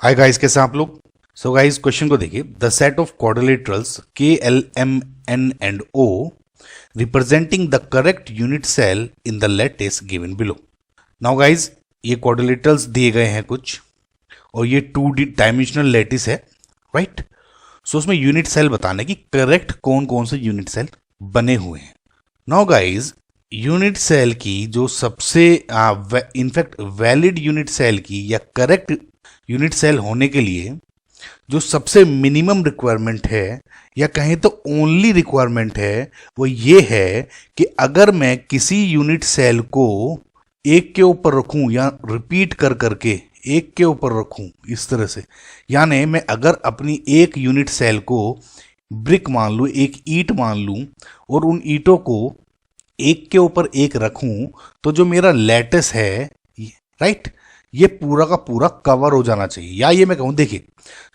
Hi guys, कैसे हैं आप लोग। सो गाइस, क्वेश्चन को देखिए। The set of quadrilaterals K L M N and O representing the correct unit cell in the lattice given below. Now guys, ये quadrilaterals दिए गए हैं कुछ, और ये 2D डायमेंशनल लेटिस है, राइट। सो उसमें यूनिट सेल बताने की करेक्ट कौन कौन से यूनिट सेल बने हुए हैं। नाउ गाइस, यूनिट सेल की जो सबसे इनफैक्ट वैलिड यूनिट सेल की या करेक्ट यूनिट सेल होने के लिए जो सबसे मिनिमम रिक्वायरमेंट है, या कहें तो ओनली रिक्वायरमेंट है, वो ये है कि अगर मैं किसी यूनिट सेल को एक के ऊपर रखूं या रिपीट कर करके एक के ऊपर रखूं इस तरह से, यानी मैं अगर अपनी एक यूनिट सेल को ब्रिक मान लूं, एक ईंट मान लूं, और उन ईंटों को एक के ऊपर एक रखूं, तो जो मेरा लैटिस है, राइट, ये पूरा का पूरा कवर हो जाना चाहिए। या ये मैं कहूं, देखिए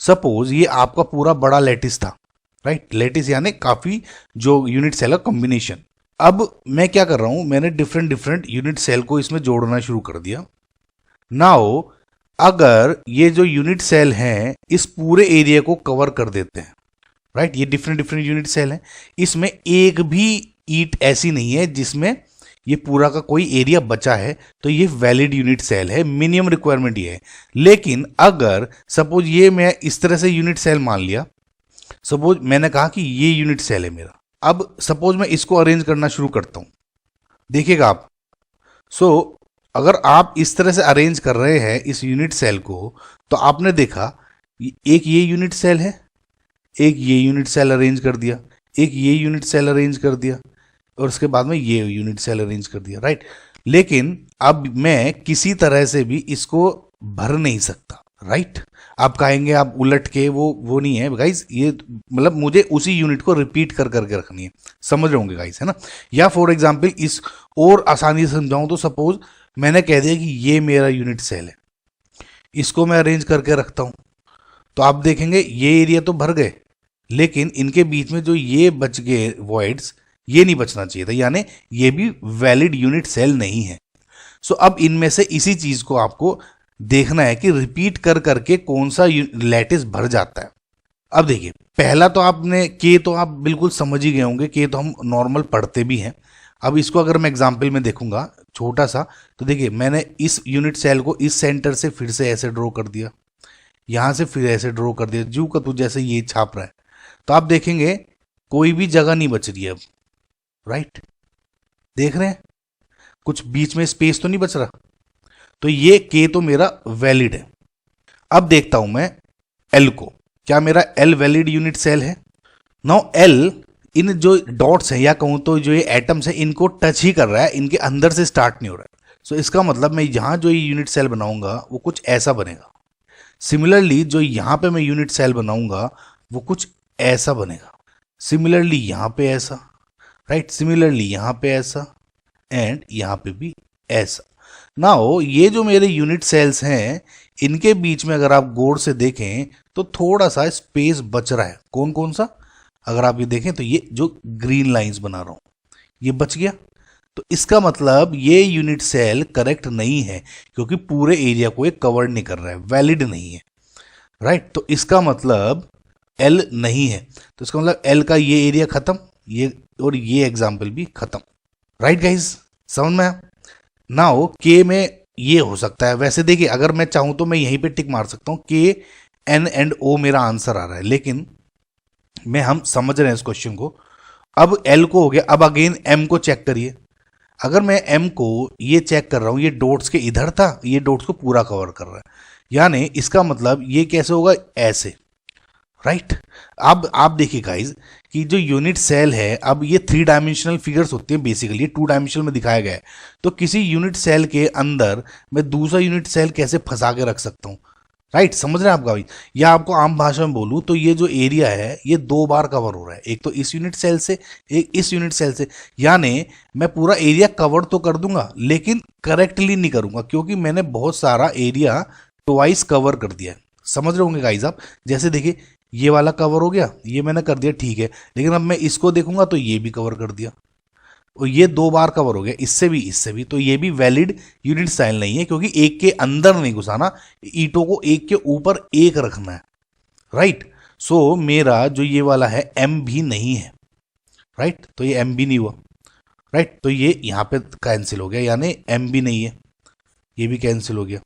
सपोज ये आपका पूरा बड़ा लैटिस था, राइट। लैटिस यानी काफी जो यूनिट सेल का कॉम्बिनेशन। अब मैं क्या कर रहा हूं, मैंने डिफरेंट डिफरेंट यूनिट सेल को इसमें जोड़ना शुरू कर दिया। नाउ अगर ये जो यूनिट सेल हैं इस पूरे एरिया को कवर कर देते हैं, राइट, ये डिफरेंट डिफरेंट यूनिट सेल हैं, इसमें एक भी ईंट ऐसी नहीं है जिसमें ये पूरा का कोई एरिया बचा है, तो ये वैलिड यूनिट सेल है। मिनिमम रिक्वायरमेंट ये है। लेकिन अगर सपोज ये मैं इस तरह से यूनिट सेल मान लिया, सपोज मैंने कहा कि ये यूनिट सेल है मेरा, अब सपोज मैं इसको अरेंज करना शुरू करता हूं, देखिएगा आप। सो अगर आप इस तरह से अरेंज कर रहे हैं इस यूनिट सेल को, तो आपने देखा एक ये यूनिट सेल है, एक ये यूनिट सेल अरेंज कर दिया, एक ये यूनिट सेल अरेंज कर दिया, और उसके बाद में ये यूनिट सेल अरेंज कर दिया, राइट। लेकिन अब मैं किसी तरह से भी इसको भर नहीं सकता, राइट। आप कहेंगे आप उलट के, वो नहीं है गाइस, ये मतलब मुझे उसी यूनिट को रिपीट कर करके रखनी है, समझ रहे होंगे गाइस, है ना। या फॉर एग्जांपल इस और आसानी से समझाऊं तो सपोज मैंने कह दिया कि ये मेरा यूनिट सेल है, इसको मैं अरेंज करके रखता हूं, तो आप देखेंगे ये एरिया तो भर गए, लेकिन इनके बीच में जो ये बच गए वॉइड्स, ये नहीं बचना चाहिए था, यानी ये भी वैलिड यूनिट सेल नहीं है। सो अब इनमें से इसी चीज को आपको देखना है कि रिपीट कर करके कौन सा लैटिस भर जाता है। अब देखिए, पहला तो आपने के तो आप बिल्कुल समझ ही गए होंगे, के तो हम नॉर्मल पढ़ते भी हैं। अब इसको अगर मैं एग्जाम्पल में देखूंगा छोटा सा, तो देखिए मैंने इस यूनिट सेल को इस सेंटर से फिर से ऐसे ड्रॉ कर दिया, यहां से फिर ऐसे ड्रॉ कर दिया, जू का तू जैसे ये छाप रहा है, तो आप देखेंगे कोई भी जगह नहीं बच रही है अब, राइट। देख रहे हैं कुछ बीच में स्पेस तो नहीं बच रहा, तो ये के तो मेरा वैलिड है। अब देखता हूं मैं एल को, क्या मेरा एल वैलिड यूनिट सेल है। नाउ एल इन जो डॉट्स हैं, या कहूं तो जो ये एटम्स हैं, इनको टच ही कर रहा है, इनके अंदर से स्टार्ट नहीं हो रहा है। सो इसका मतलब मैं यहां जो ये यूनिट सेल बनाऊंगा वो कुछ ऐसा बनेगा। सिमिलरली जो यहां पे मैं यूनिट सेल बनाऊंगा वो कुछ ऐसा बनेगा। सिमिलरली यहां पे ऐसा, राइट, सिमिलरली यहां पे ऐसा, एंड यहां पे भी ऐसा। नाउ ये जो मेरे यूनिट सेल्स हैं, इनके बीच में अगर आप गौर से देखें तो थोड़ा सा स्पेस बच रहा है। कौन कौन सा, अगर आप ये देखें तो ये जो ग्रीन लाइंस बना रहा हूं ये बच गया, तो इसका मतलब ये यूनिट सेल करेक्ट नहीं है, क्योंकि पूरे एरिया को ये कवर नहीं कर रहा है, वैलिड नहीं है, राइट। तो इसका मतलब एल नहीं है, तो इसका मतलब एल का ये एरिया खत्म, ये और ये एग्जाम्पल भी खत्म, राइट गाइज, समझ में आया। नाउ के में ये हो सकता है, वैसे देखिए अगर मैं चाहूं तो मैं यहीं पे टिक मार सकता हूं, के एन एंड ओ मेरा आंसर आ रहा है, लेकिन हम समझ रहे हैं इस क्वेश्चन को। अब एल को हो गया, अब अगेन एम को चेक करिए। अगर मैं एम को ये चेक कर रहा हूं, ये डॉट्स के इधर था, ये डॉट्स को पूरा कवर कर रहा है, यानी इसका मतलब ये कैसे होगा, ऐसे, राइट। अब आप देखिए गाइज कि जो यूनिट सेल है, अब ये 3 डायमेंशनल फिगर्स होते हैं बेसिकली, ये 2 डायमेंशनल में दिखाया गया है, तो किसी यूनिट सेल के अंदर मैं दूसरा यूनिट सेल कैसे फंसा के रख सकता हूँ, राइट, समझ रहे हैं आपका भाई। या आपको आम भाषा में बोलूं तो ये जो एरिया है ये 2 बार कवर हो रहा है, एक तो इस यूनिट सेल से, एक इस यूनिट सेल से, यानी मैं पूरा एरिया कवर तो कर दूंगा लेकिन करेक्टली नहीं करूंगा, क्योंकि मैंने बहुत सारा एरिया ट्वाइस कवर कर दिया है। समझ रहे होंगे गाइज आप, जैसे देखिए ये वाला कवर हो गया, ये मैंने कर दिया, ठीक है, लेकिन अब मैं इसको देखूंगा तो ये भी कवर कर दिया, और ये 2 बार कवर हो गया, इससे भी, तो ये भी वैलिड यूनिट सेल नहीं है, क्योंकि एक के अंदर नहीं घुसाना, ईंटों को एक के ऊपर एक रखना है, राइट। सो मेरा जो ये वाला है एम भी नहीं है, राइट, तो ये एम भी नहीं हुआ, राइट, तो ये यहाँ पे कैंसिल हो गया, यानी एम भी नहीं है, ये भी कैंसिल हो गया,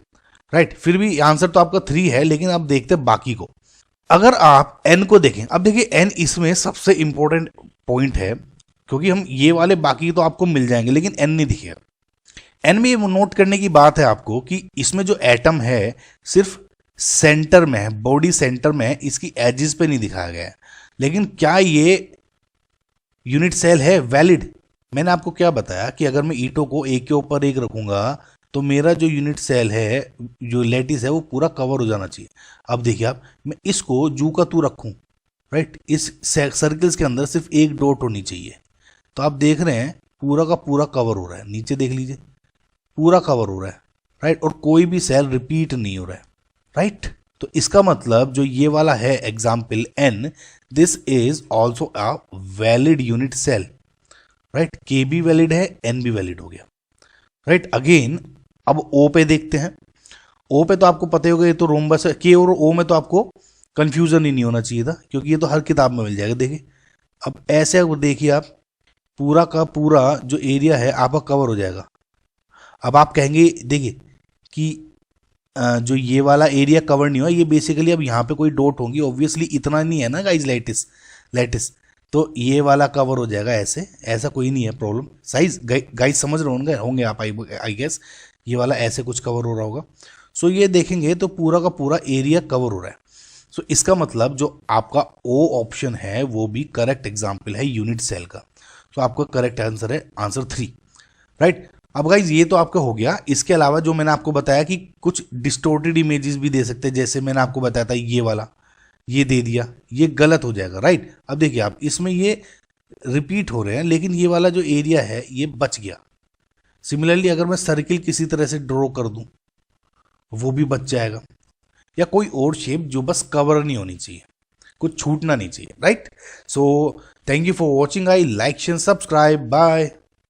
राइट। फिर भी आंसर तो आपका 3 है, लेकिन अब देखते हैं बाकी को। अगर आप एन को देखें, अब देखिए एन इसमें सबसे इंपॉर्टेंट पॉइंट है, क्योंकि हम ये वाले बाकी तो आपको मिल जाएंगे, लेकिन एन नहीं दिखेगा। एन में ये नोट करने की बात है आपको कि इसमें जो एटम है सिर्फ सेंटर में है, बॉडी सेंटर में है, इसकी एजेस पे नहीं दिखाया गया है। लेकिन क्या ये यूनिट सेल है वैलिड? मैंने आपको क्या बताया कि अगर मैं ईंटों को एक के ऊपर एक रखूंगा तो मेरा जो यूनिट सेल है, जो लेटिस है, वो पूरा कवर हो जाना चाहिए। अब देखिए आप, मैं इसको जू का तू रखूं, राइट, इस सर्कल्स के अंदर सिर्फ एक डॉट होनी चाहिए, तो आप देख रहे हैं पूरा का पूरा कवर हो रहा है, नीचे देख लीजिए पूरा कवर हो रहा है, राइट, और कोई भी सेल रिपीट नहीं हो रहा है, राइट। तो इसका मतलब जो ये वाला है example N, this is also a valid unit cell, right, K भी वैलिड है, एन भी वैलिड हो गया, राइट। अगेन अब ओ पे देखते हैं। ओ पे तो आपको पता ही होगा, ये तो रोम्बस है, के और ओ में तो आपको कंफ्यूजन ही नहीं होना चाहिए था, क्योंकि ये तो हर किताब में मिल जाएगा। देखिए अब ऐसे अगर देखिए आप, पूरा का पूरा जो एरिया है आपका कवर हो जाएगा। अब आप कहेंगे देखिए कि जो ये वाला एरिया कवर नहीं हुआ, ये बेसिकली अब यहाँ पे कोई डॉट होंगी, ऑब्वियसली इतना नहीं है ना गाइज, लेटिस लेटिस, तो ये वाला कवर हो जाएगा ऐसे, ऐसा कोई नहीं है प्रॉब्लम। साइज गाइज समझ रहे होंगे आप, आई गेस ये वाला ऐसे कुछ कवर हो रहा होगा। सो ये देखेंगे तो पूरा का पूरा एरिया कवर हो रहा है। सो इसका मतलब जो आपका ओ ऑप्शन है वो भी करेक्ट एग्जाम्पल है यूनिट सेल का। तो आपका करेक्ट आंसर है आंसर 3, राइट। अब गाइज ये तो आपका हो गया। इसके अलावा जो मैंने आपको बताया कि कुछ डिस्टोर्टेड इमेजेस भी दे सकते हैं, जैसे मैंने आपको बताया था ये वाला, ये दे दिया, ये गलत हो जाएगा, राइट। अब देखिए आप, इसमें ये रिपीट हो रहे हैं, लेकिन ये वाला जो एरिया है ये बच गया। सिमिलरली अगर मैं सर्किल किसी तरह से ड्रॉ कर दूं, वो भी बच जाएगा, या कोई और शेप जो बस कवर नहीं होनी चाहिए, कुछ छूटना नहीं चाहिए, right. So thank you for watching, I like share subscribe, bye.